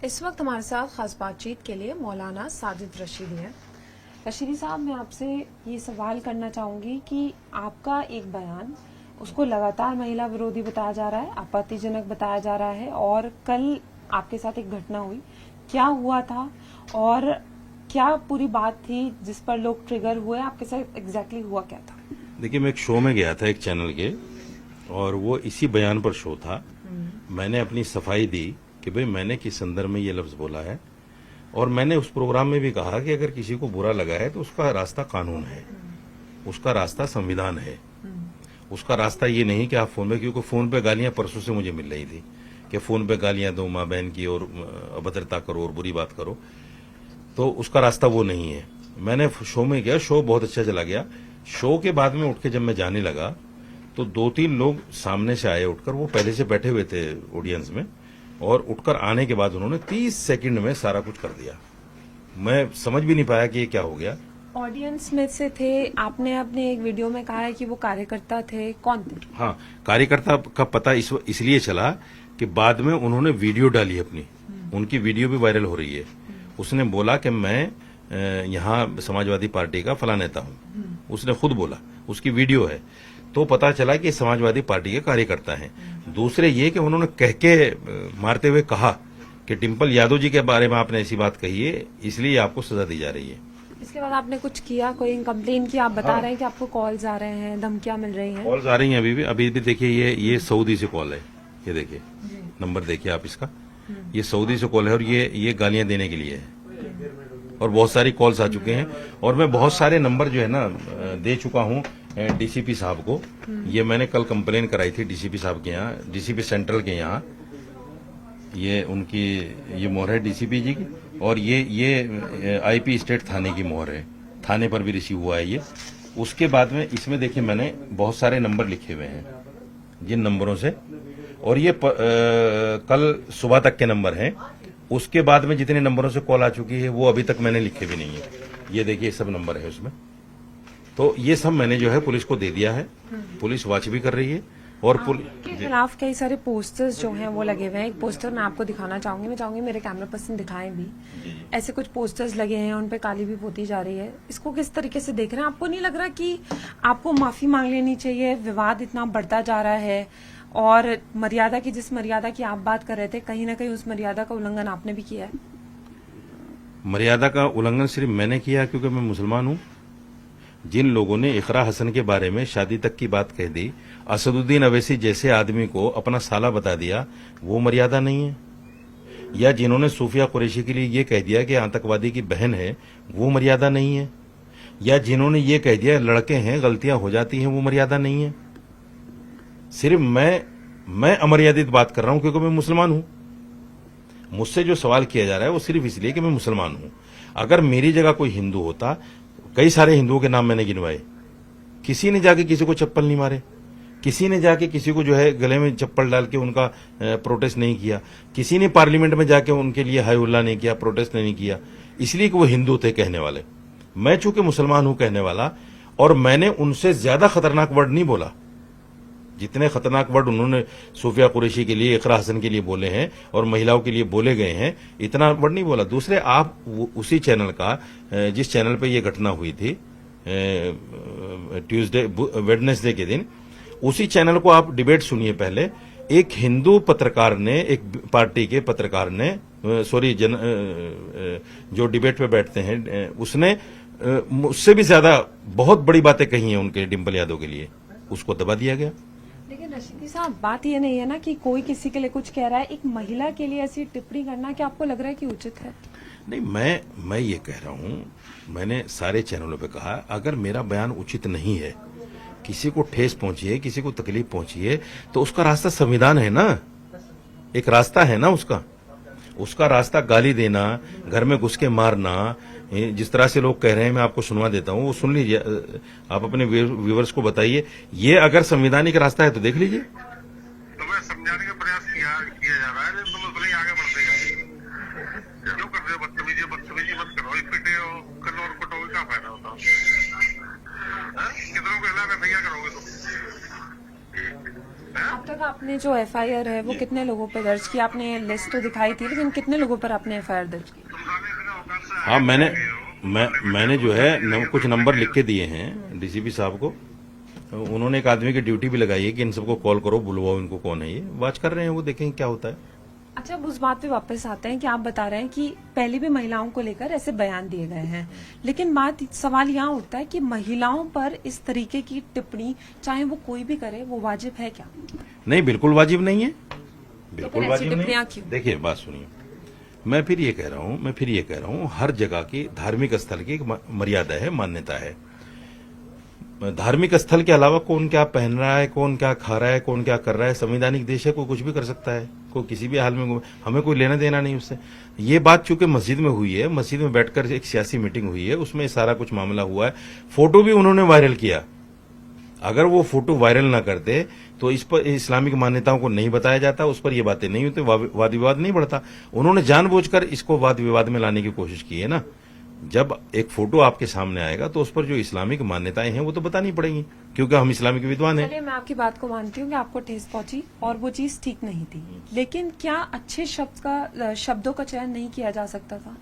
इस वक्त हमारे साथ खास बातचीत के लिए मौलाना साजिद रशीदी हैं। रशीदी साहब, मैं आपसे ये सवाल करना चाहूँगी कि आपका एक बयान उसको लगातार महिला विरोधी बताया जा रहा है, आपत्तिजनक बताया जा रहा है, और कल आपके साथ एक घटना हुई। क्या हुआ था और क्या पूरी बात थी जिस पर लोग ट्रिगर हुए? आपके साथ एग्जैक्टली हुआ क्या था? देखिए, मैं एक शो में गया था, एक चैनल के, और वो इसी बयान पर शो था। मैंने अपनी सफाई दी कि भाई मैंने किस संदर्भ में ये लफ्ज बोला है, और मैंने उस प्रोग्राम में भी कहा कि अगर किसी को बुरा लगा है तो उसका रास्ता कानून है, उसका रास्ता संविधान है, उसका रास्ता ये नहीं कि आप फोन पे, क्योंकि फोन पे गालियां परसों से मुझे मिल रही थी कि फोन पे गालियां दो माँ बहन की और अभद्रता करो और बुरी बात करो, तो उसका रास्ता वो नहीं है। मैंने शो में गया, शो बहुत अच्छा चला गया। शो के बाद में उठ के जब मैं जाने लगा तो 2-3 लोग सामने से आए उठकर, वो पहले से बैठे हुए थे ऑडियंस में, और उठकर आने के बाद उन्होंने 30 सेकंड में सारा कुछ कर दिया। मैं समझ भी नहीं पाया कि ये क्या हो गया। ऑडियंस में से थे, आपने अपने एक वीडियो में कहा है कि वो कार्यकर्ता थे, कौन थे? हाँ, कार्यकर्ता का पता इसलिए चला कि बाद में उन्होंने वीडियो डाली अपनी, उनकी वीडियो भी वायरल हो रही है। उसने बोला कि मैं यहाँ समाजवादी पार्टी का फला नेता हूँ, उसने खुद बोला, उसकी वीडियो है। तो पता चला कि समाजवादी पार्टी के कार्यकर्ता हैं। दूसरे ये कि उन्होंने कह के मारते हुए कहा कि डिम्पल यादव जी के बारे में आपने ऐसी बात कही है, इसलिए आपको सजा दी जा रही है। इसके बाद आपने कुछ किया, कोई कंप्लेन की? आप बता रहे हैं कि आपको कॉल्स आ रहे हैं, धमकियां मिल रही हैं। कॉल्स आ रही हैं अभी भी देखिए, ये सऊदी से कॉल है, ये देखिए नंबर देखिए आप इसका, ये सऊदी से कॉल है और ये गालियां देने के लिए है, और बहुत सारी कॉल्स आ चुके हैं। और मैं बहुत सारे नंबर जो है ना दे चुका हूं डीसीपी साहब को। ये मैंने कल कंप्लेन कराई थी डीसीपी साहब के यहाँ, डीसीपी सेंट्रल के यहाँ। ये उनकी ये मोहर है डीसीपी जी की, और ये आईपी स्टेट थाने की मोहर है, थाने पर भी रिसीव हुआ है ये। उसके बाद में इसमें देखिए मैंने बहुत सारे नंबर लिखे हुए हैं जिन नंबरों से, और ये कल सुबह तक के नंबर हैं। उसके बाद में जितने नंबरों से कॉल आ चुकी है वो अभी तक मैंने लिखे भी नहीं है। ये देखिए सब नंबर है उसमें। तो ये सब मैंने जो है पुलिस को दे दिया है, पुलिस वॉच भी कर रही है। और के खिलाफ कई सारे पोस्टर्स जो हैं वो लगे हुए हैं। एक पोस्टर मैं आपको दिखाना चाहूंगी, मैं चाहूंगी मेरे कैमरा पर्सन दिखाएं भी। ऐसे कुछ पोस्टर्स लगे हैं, उन पे काली भी पोती जा रही है। इसको किस तरीके से देख रहे हैं? आपको नहीं लग रहा कि आपको माफी मांग लेनी चाहिए? विवाद इतना बढ़ता जा रहा है, और मर्यादा की, जिस मर्यादा की आप बात कर रहे थे, कहीं ना कहीं उस मर्यादा का उल्लंघन आपने भी किया है। मर्यादा का उल्लंघन सिर्फ मैंने किया क्योंकि मैं मुसलमान हूं। जिन लोगों ने इकरा हसन के बारे में शादी तक की बात कह दी, असदुद्दीन अवैसी जैसे आदमी को अपना साला बता दिया, वो मर्यादा नहीं है। या जिन्होंने सूफिया कुरैशी के लिए ये कह दिया कि आतंकवादी की बहन है, वो मर्यादा नहीं है। या जिन्होंने ये कह दिया लड़के हैं, गलतियां हो जाती हैं, वो मर्यादा नहीं है। सिर्फ मैं अमर्यादित बात कर रहा हूं क्योंकि मैं मुसलमान हूं। मुझसे जो सवाल किया जा रहा है वो सिर्फ इसलिए कि मैं मुसलमान हूं। अगर मेरी जगह कोई हिंदू होता, कई सारे हिंदुओं के नाम मैंने गिनवाए, किसी ने जाके किसी को चप्पल नहीं मारे, किसी ने जाके किसी को जो है गले में चप्पल डाल के उनका प्रोटेस्ट नहीं किया, किसी ने पार्लियामेंट में जाके उनके लिए हाय उल्ला नहीं किया, प्रोटेस्ट नहीं किया, इसलिए कि वो हिंदू थे कहने वाले। मैं चूंकि मुसलमान हूं कहने वाला, और मैंने उनसे ज्यादा खतरनाक वर्ड नहीं बोला। जितने खतरनाक वर्ड उन्होंने सूफिया कुरैशी के लिए, इकरा हसन के लिए बोले हैं और महिलाओं के लिए बोले गए हैं, इतना वर्ड नहीं बोला। दूसरे, आप उसी चैनल का, जिस चैनल पे ये घटना हुई थी वेडनेसडे के दिन, उसी चैनल को आप डिबेट सुनिए। पहले एक हिंदू पत्रकार ने, एक पार्टी के पत्रकार ने, जो डिबेट पे बैठते हैं, उसने मुझसे भी ज्यादा बहुत बड़ी बातें कही हैं उनके डिम्पल यादव के लिए, उसको दबा दिया गया। लेकिन रशीदी साहब, बात ये नहीं है ना कि कोई किसी के लिए कुछ कह रहा है, एक महिला के लिए ऐसी टिप्पणी करना क्या आपको लग रहा है कि उचित है? नहीं, मैं ये कह रहा हूं, मैंने सारे चैनलों पे कहा, अगर मेरा बयान उचित नहीं है, किसी को ठेस पहुंची है, किसी को तकलीफ पहुंची है, तो उसका रास्ता संविधान है ना, एक रास्ता है ना उसका रास्ता गाली देना, घर में घुस के मारना, जिस तरह से लोग कह रहे हैं, मैं आपको सुनवा देता हूं, वो सुन लीजिए, आप अपने व्यूवर्स को बताइए। ये अगर संवैधानिक रास्ता है तो देख लीजिए। तो मैं समझाने का प्रयास किया जा रहा है, लेकिन तुम उसको आगे बढ़ते हैं। जो कर रहे हो बदतमीजी मत करो, पिटे हो, कल और कुटोगे, क्या फायदा होता है? कितनों को हिला कर भैया करोगे तुम? अब तक आपने आपने जो एफआईआर है वो कितने लोगों पर दर्ज की? आपने लिस्ट तो दिखाई थी, लेकिन कितने लोगों पर आपने एफआईआर दर्ज की? हाँ, मैंने जो है कुछ नंबर लिख के दिए हैं डीसीपी साहब को। उन्होंने एक आदमी की ड्यूटी भी लगाई है कि इन सबको कॉल करो, बुलवाओ इनको, कौन है ये, वाच कर रहे हैं वो, देखेंगे क्या होता है। अच्छा, अब उस बात पे वापस आते हैं कि आप बता रहे हैं कि पहले भी महिलाओं को लेकर ऐसे बयान दिए गए हैं, लेकिन सवाल यहाँ उठता है कि महिलाओं पर इस तरीके की टिप्पणी चाहे वो कोई भी करे, वो वाजिब है क्या? नहीं, बिल्कुल वाजिब नहीं है, बिल्कुल ऐसी वाजिब नहीं। टिप्पणियां क्यों? देखिए, बात सुनिए, मैं फिर ये कह रहा हूँ हर जगह की धार्मिक स्थल की एक मर्यादा है, मान्यता है। धार्मिक स्थल के अलावा कौन क्या पहन रहा है, कौन क्या खा रहा है, कौन क्या कर रहा है, संवैधानिक देश है, कोई कुछ भी कर सकता है, कोई किसी भी हाल में, हमें कोई लेना देना नहीं उससे। ये बात चूंकि मस्जिद में हुई है, मस्जिद में बैठकर एक सियासी मीटिंग हुई है, उसमें सारा कुछ मामला हुआ है, फोटो भी उन्होंने वायरल किया। अगर वो फोटो वायरल ना करते तो इस पर इस्लामिक मान्यताओं को नहीं बताया जाता, उस पर ये बातें नहीं होती, वाद विवाद नहीं बढ़ता। उन्होंने जानबूझकर इसको वाद विवाद में लाने की कोशिश की है ना। जब एक फोटो आपके सामने आएगा तो उस पर जो इस्लामिक मान्यताएं हैं वो तो बतानी पड़ेंगी, क्योंकि हम इस्लामिक विद्वान हैं। चलिए, मैं आपकी बात को मानती हूँ कि आपको ठेस पहुंची और वो चीज ठीक नहीं थी, लेकिन क्या अच्छे शब्दों का चयन नहीं किया जा सकता था?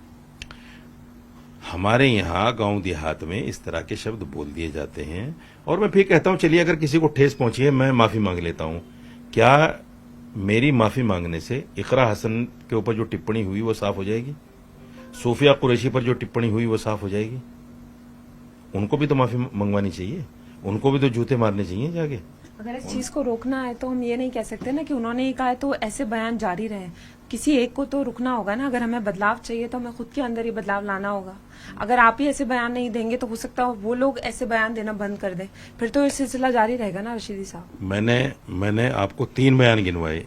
हमारे यहाँ गांव देहात में इस तरह के शब्द बोल दिए जाते हैं, और मैं फिर कहता हूं, चलिए अगर किसी को ठेस पहुंची है, मैं माफी मांग लेता हूं। क्या मेरी माफी मांगने से इकरा हसन के ऊपर जो टिप्पणी हुई वो साफ हो जाएगी? सोफिया कुरैशी पर जो टिप्पणी हुई वो साफ हो जाएगी? उनको भी तो माफी मंगवानी चाहिए, उनको भी तो जूते मारने चाहिए जाके। अगर इस चीज को रोकना है तो हम ये नहीं कह सकते ना कि उन्होंने ये कहा है तो ऐसे बयान जारी रहे। किसी एक को तो रुकना होगा ना। अगर हमें बदलाव चाहिए तो हमें खुद के अंदर ही बदलाव लाना होगा। अगर आप ही ऐसे बयान नहीं देंगे तो हो सकता है वो लोग ऐसे बयान देना बंद कर दें, फिर तो ये सिलसिला जारी रहेगा ना। रशीदी साहब, मैंने आपको 3 बयान गिनवाए।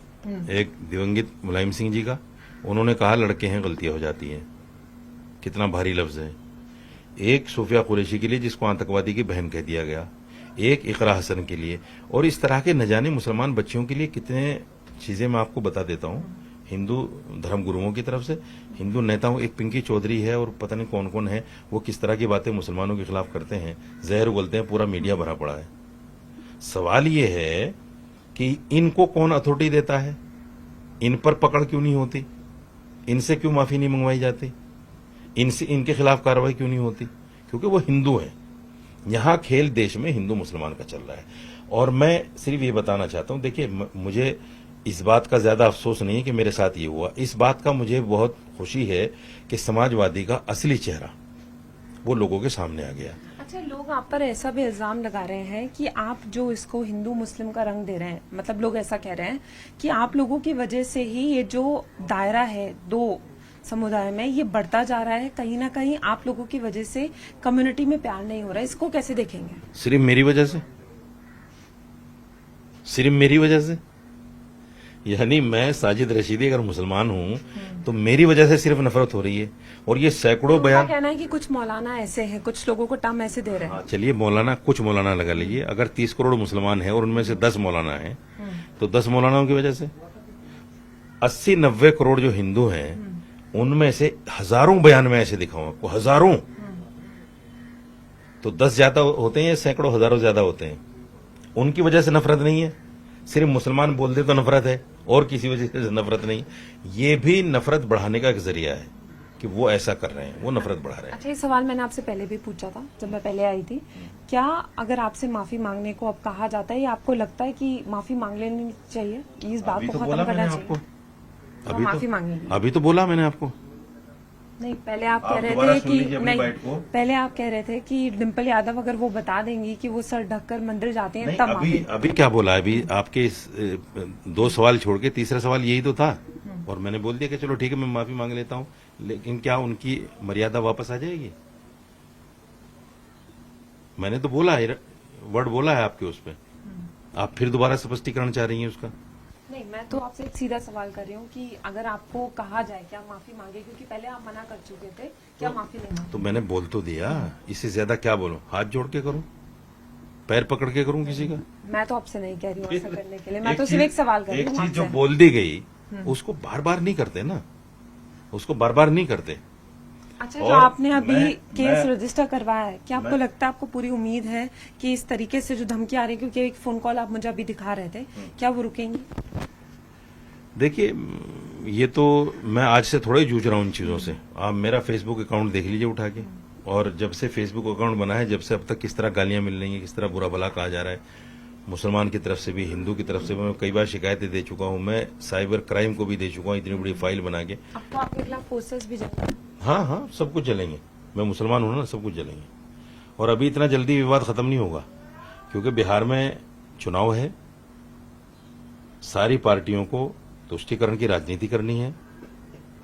एक दिवंगत मुलायम सिंह जी का, उन्होंने कहा लड़के हैं, गलतियां हो जाती हैं, कितना भारी लफ्ज है। एक सोफिया कुरैशी के लिए जिसको आतंकवादी की बहन कह दिया गया, एक इकरा हसन के लिए, और इस तरह के न जाने मुसलमान बच्चियों के लिए कितने चीजें मैं आपको बता देता हूं। हिंदू धर्म गुरुओं की तरफ से, हिंदू नेताओं, एक पिंकी चौधरी है और पता नहीं कौन कौन है, वो किस तरह की बातें मुसलमानों के खिलाफ करते हैं, जहर उगलते हैं, पूरा मीडिया भरा पड़ा है। सवाल ये है कि इनको कौन अथॉरिटी देता है? इन पर पकड़ क्यों नहीं होती? इनसे क्यों माफी नहीं मंगवाई जाती? इनके खिलाफ कार्रवाई क्यों नहीं होती? क्योंकि वो हिंदू हैं। यहां खेल देश में हिंदू मुसलमान का चल रहा है। और मैं सिर्फ ये बताना चाहता हूं, देखिए, मुझे इस बात का ज्यादा अफसोस नहीं है कि मेरे साथ ये हुआ। इस बात का मुझे बहुत खुशी है कि समाजवादी का असली चेहरा वो लोगों के सामने आ गया। अच्छा, लोग आप पर ऐसा भी इल्जाम लगा रहे हैं कि आप जो इसको हिंदू मुस्लिम का रंग दे रहे हैं, मतलब लोग ऐसा कह रहे हैं कि आप लोगों की वजह से ही ये जो दायरा है दो समुदाय में ये बढ़ता जा रहा है। कहीं ना कहीं आप लोगों की वजह से कम्युनिटी में प्यार नहीं हो रहा है। इसको कैसे देखेंगे? सिर्फ मेरी वजह से? सिर्फ मेरी वजह से? यानी मैं साजिद रशीदी अगर मुसलमान हूं तो मेरी वजह से सिर्फ नफरत हो रही है? और ये सैकड़ों बयान, कहना है कि कुछ मौलाना ऐसे हैं, कुछ लोगों को टर्म ऐसे दे रहे हैं। चलिए मौलाना, कुछ मौलाना लगा लीजिए। अगर 30 करोड़ मुसलमान हैं और उनमें से 10 मौलाना हैं, तो 10 मौलानाओं की वजह से 80-90 करोड़ जो हिंदू हैं उनमें से हजारों बयान में ऐसे दिखाऊं आपको, हजारों। तो 10 ज्यादा होते हैं या सैकड़ों हजारों ज्यादा होते हैं? उनकी वजह से नफरत नहीं है, सिर्फ मुसलमान बोल दे तो नफरत है, और किसी वजह से नफरत नहीं। ये भी नफरत बढ़ाने का एक जरिया है कि वो ऐसा कर रहे हैं, वो नफरत बढ़ा रहे हैं। अच्छा, ये सवाल मैंने आपसे पहले भी पूछा था जब मैं पहले आई थी। क्या अगर आपसे माफी मांगने को अब कहा जाता है या आपको लगता है कि माफी मांग लेनी चाहिए, इस बात को खत्म करना चाहिए? माफी मांगेंगे? अभी तो बोला मैंने आपको। नहीं, पहले आप कह रहे थे कि नहीं, पहले आप कह रहे थे कि डिम्पल यादव अगर वो बता देंगी कि वो सर ढककर मंदिर जाते हैं तब माफी। अभी क्या बोला? अभी आपके इस 2 सवाल छोड़ के तीसरा सवाल यही तो था, और मैंने बोल दिया कि चलो ठीक है, मैं माफी मांग लेता हूं। लेकिन क्या उनकी मर्यादा वापस आ जाएगी? मैंने तो बोला है, वर्ड बोला है आपके उस पर। आप फिर दोबारा स्पष्टीकरण चाह रही हैं उसका? नहीं, मैं तो आपसे एक सीधा सवाल कर रही हूँ कि अगर आपको कहा जाए क्या माफी मांगे, क्योंकि पहले आप मना कर चुके थे, क्या माफी नहीं मांगे? तो मैंने बोल तो दिया, इससे ज्यादा क्या बोलूं? हाथ जोड़ के करूं? पैर पकड़ के करूं किसी का? मैं तो आपसे नहीं कह रही हूँ ऐसा करने के लिए, मैं तो सिर्फ एक सवाल कर रही हूँ। एक चीज जो बोल दी गई उसको बार बार नहीं करते ना, उसको बार बार नहीं करते। अच्छा, जो और आपने अभी केस मैं- रजिस्टर करवाया है, क्या आपको लगता है, आपको पूरी उम्मीद है कि इस तरीके से जो धमकी आ रही है, क्योंकि एक फोन कॉल आप मुझे अभी दिखा रहे थे, क्या वो रुकेंगी? देखिए, ये तो मैं आज से थोड़ा ही जूझ रहा हूँ इन चीजों से। आप मेरा फेसबुक अकाउंट देख लीजिए उठा के, और जब से फेसबुक अकाउंट बना है, जब से अब तक किस तरह गालियां मिल रही हैं, किस तरह बुरा भला कहा जा रहा है, मुसलमान की तरफ से भी, हिंदू की तरफ से भी। मैं कई बार शिकायतें दे चुका हूं, मैं साइबर क्राइम को भी दे चुका हूं, इतनी बड़ी फाइल बना के। आपको आपके खिलाफ पोस्टर्स भी जमा? हाँ हाँ, सब कुछ जलेंगे। मैं मुसलमान हूं ना, सब कुछ जलेंगे। और अभी इतना जल्दी विवाद खत्म नहीं होगा, क्योंकि बिहार में चुनाव है, सारी पार्टियों को तुष्टीकरण की राजनीति करनी है,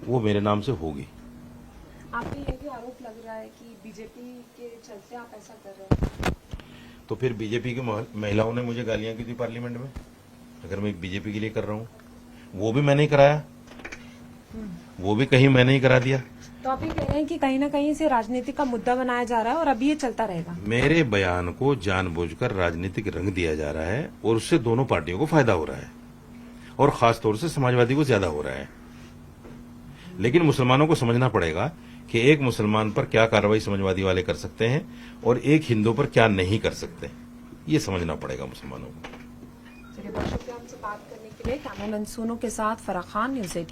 वो मेरे नाम से होगी। आप पे ये भी आरोप लग रहा है कि बीजेपी के चलते आप ऐसा कर रहे हैं। तो फिर बीजेपी की महिलाओं ने मुझे गालियां की थी पार्लियामेंट में, अगर मैं बीजेपी के लिए कर रहा हूं, वो भी मैंने ही कराया, वो भी कहीं मैंने ही करा दिया। तो आप ये कह रहे हैं कि कहीं ना कहीं से राजनीति का मुद्दा बनाया जा रहा है और अभी ये चलता रहेगा? मेरे बयान को जानबूझकर राजनीतिक रंग दिया जा रहा है, और उससे दोनों पार्टियों को फायदा हो रहा है, और खासतौर से समाजवादी को ज्यादा हो रहा है। लेकिन मुसलमानों को समझना पड़ेगा कि एक मुसलमान पर क्या कार्रवाई समाजवादी वाले कर सकते हैं और एक हिंदू पर क्या नहीं कर सकते, ये समझना पड़ेगा मुसलमानों को। चलिए, बहुत शुक्रिया हमसे बात करने के लिए। कैमरामैन सोनू के साथ फराह खान, न्यूज़ 18।